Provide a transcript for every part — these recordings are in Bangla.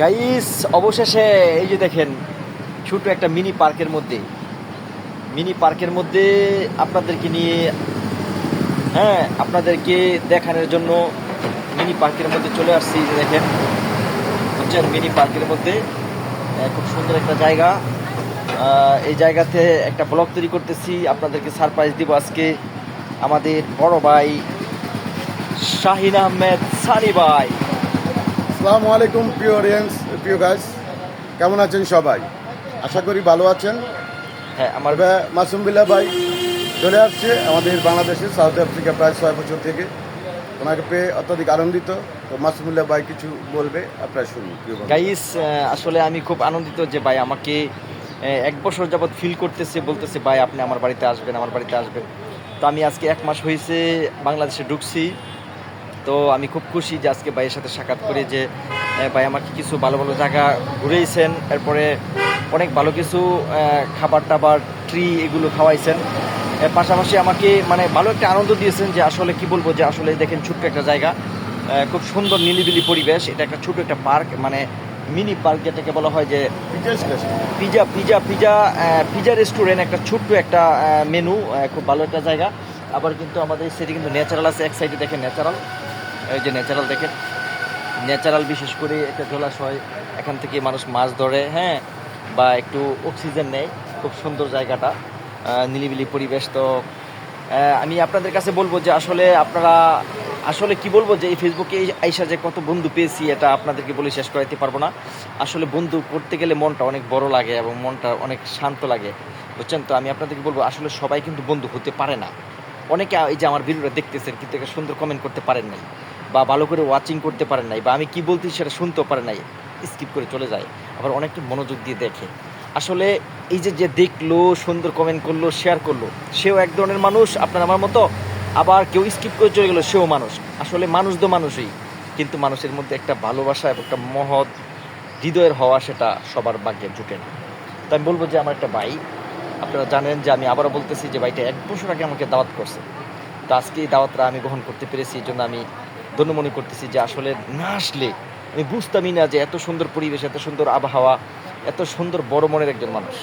গাইস, অবশেষে এই যে দেখেন ছোট একটা মিনি পার্কের মধ্যে আপনাদেরকে নিয়ে, হ্যাঁ, আপনাদেরকে দেখানোর জন্য মিনি পার্কের মধ্যে চলে আসছি। এই যে দেখেন, বুঝছেন, মিনি পার্কের মধ্যে খুব সুন্দর একটা জায়গা। এই জায়গাতে একটা ব্লগ তৈরি করতেছি, আপনাদেরকে সারপ্রাইজ দিব আজকে। আমাদের বড় ভাই শাহিন আহমেদ সানি ভাই। আসসালামু আলাইকুম প্রিয় অডিয়েন্স, প্রিয় গাইস, কেমন আছেন সবাই? আশা করি ভালো আছেন। হ্যাঁ, আমার মাসুম বিল্লাহ ভাই চলে আসছে আমাদের বাংলাদেশে, সাউথ আফ্রিকা প্রায় 6 বছর থেকে। ওনাকে পেয়ে অত্যধিক আনন্দিত। তো মাসুম বিল্লাহ ভাই কিছু বলবে, আপনারা শুনুন প্রিয় বন্ধু। গাইস, আসলে আমি খুব আনন্দিত যে ভাই আমাকে 1 বছর যাবৎ ফিল করতেছে, বলতেছে ভাই আপনি আমার বাড়িতে আসবেন। তো আমি আজকে 1 মাস হয়েছে বাংলাদেশে ঢুকছি। তো আমি খুব খুশি যে আজকে ভাইয়ের সাথে সাক্ষাৎ করে, যে ভাই আমাকে কিছু ভালো ভালো জায়গা ঘুরেইছেন, এরপরে অনেক ভালো কিছু খাবার টাবার, ট্রি এগুলো খাওয়াইছেন। এর পাশাপাশি আমাকে মানে ভালো একটা আনন্দ দিয়েছেন, যে আসলে কি বলবো, যে আসলে দেখেন ছোট্ট একটা জায়গা, খুব সুন্দর নিরিবিলি পরিবেশ। এটা একটা ছোট একটা পার্ক, মানে মিনি পার্ক যেটাকে বলা হয়, যে পিজা রেস্টুরেন্ট, একটা ছোট্ট একটা মেনু, খুব ভালো একটা জায়গা। আবার কিন্তু আমাদের সেটি কিন্তু ন্যাচারাল আছে, এক সাইডে দেখেন ন্যাচারাল, এই যে ন্যাচারাল দেখেন, ন্যাচারাল বিশেষ করে একটা জলাশয়, এখান থেকে মানুষ মাছ ধরে, হ্যাঁ, বা একটু অক্সিজেন নেয়। খুব সুন্দর জায়গাটা, নিরিবিলি পরিবেশ। তো আমি আপনাদের কাছে বলবো যে আসলে আপনারা, আসলে কি বলবো, যে এই ফেসবুকে আইসা যে কত বন্ধু পেয়েছি, এটা আপনাদেরকে বলে শেষ করাইতে পারবো না। আসলে বন্ধু করতে গেলে মনটা অনেক বড় লাগে এবং মনটা অনেক শান্ত লাগে, বুঝছেন। তো আমি আপনাদেরকে বলবো, আসলে সবাই কিন্তু বন্ধু হতে পারে না। অনেকে এই যে আমার ভিডিওটা দেখতেছেন, কিন্তু একটা সুন্দর কমেন্ট করতে পারেন নাই, বা ভালো করে ওয়াচিং করতে পারেন নাই, বা আমি কি বলতেছি সেটা শুনতেও পারেন নাই, স্কিপ করে চলে যায়। আবার অনেকটা মনোযোগ দিয়ে দেখে। আসলে এই যে যে দেখলো, সুন্দর কমেন্ট করলো, শেয়ার করলো, সেও এক ধরনের মানুষ, আপনার আমার মতো। আবার কেউ স্কিপ করে চলে গেলো, সেও মানুষ। আসলে মানুষ তো মানুষই, কিন্তু মানুষের মধ্যে একটা ভালোবাসা এবং একটা মহৎ হৃদয়ের হওয়া, সেটা সবার ভাগ্যে জুটে না। তো আমি বলবো যে আমার একটা ভাই, আপনারা জানেন যে আমি আবারও বলতেছি যে ভাইটা 1 বছর আগে আমাকে দাওয়াত করছে। তো আজকে এই দাওয়াতটা আমি গ্রহণ করতে পেরেছি, এই জন্য আমি ধন্য মনে করতেছি। যে আসলে না আসলে আমি বুঝতামই না যে এত সুন্দর পরিবেশ, এত সুন্দর আবহাওয়া, এত সুন্দর বড় মনের একজন মানুষ।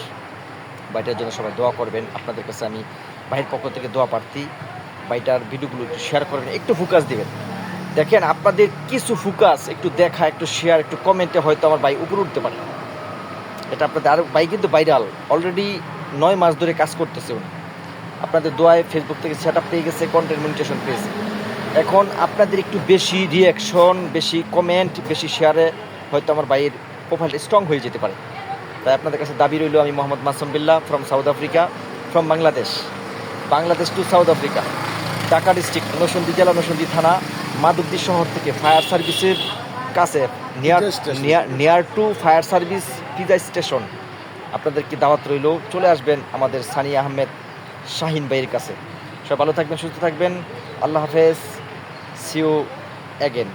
ভাইটার জন্য সবাই দোয়া করবেন। আপনাদের কাছে আমি ভাইয়ের পক্ষ থেকে দোয়া প্রার্থী। ভাইটার ভিডিওগুলো একটু শেয়ার করবেন, একটু ফোকাস দিবেন। দেখেন, আপনাদের কিছু ফোকাস, একটু দেখা, একটু শেয়ার, একটু কমেন্টে হয়তো আমার ভাই উপরে উঠতে পারে। এটা আপনাদের, আর ভাই কিন্তু ভাইরাল অলরেডি 9 মাস ধরে কাজ করতেছে উনি। আপনাদের দোয়ায় ফেসবুক থেকে সেট আপ পেয়ে গেছে, কন্টেন্ট মনিটাইজেশন পেয়েছে। এখন আপনাদের একটু বেশি রিয়াকশন, বেশি কমেন্ট, বেশি শেয়ারে হয়তো আমার ভাইয়ের প্রোফাইল স্ট্রং হয়ে যেতে পারে। তাই আপনাদের কাছে দাবি রইল, আমি Mohammad Masum Billah from South Africa, from Bangladesh to South Africa, Dhaka district, Narsingdi জেলা, নরসিংদী থানা, মাধবদী শহর থেকে ফায়ার সার্ভিসের কাছে, নিয়ার টু ফায়ার সার্ভিস পিজা স্টেশন। আপনাদেরকে দাওয়াত রইল, চলে আসবেন আমাদের সানি আহমেদ শাহিন ভাইয়ের কাছে। সবাই ভালো থাকবেন, সুস্থ থাকবেন। আল্লাহ হাফেজ, সি ইউ অ্যাগেন।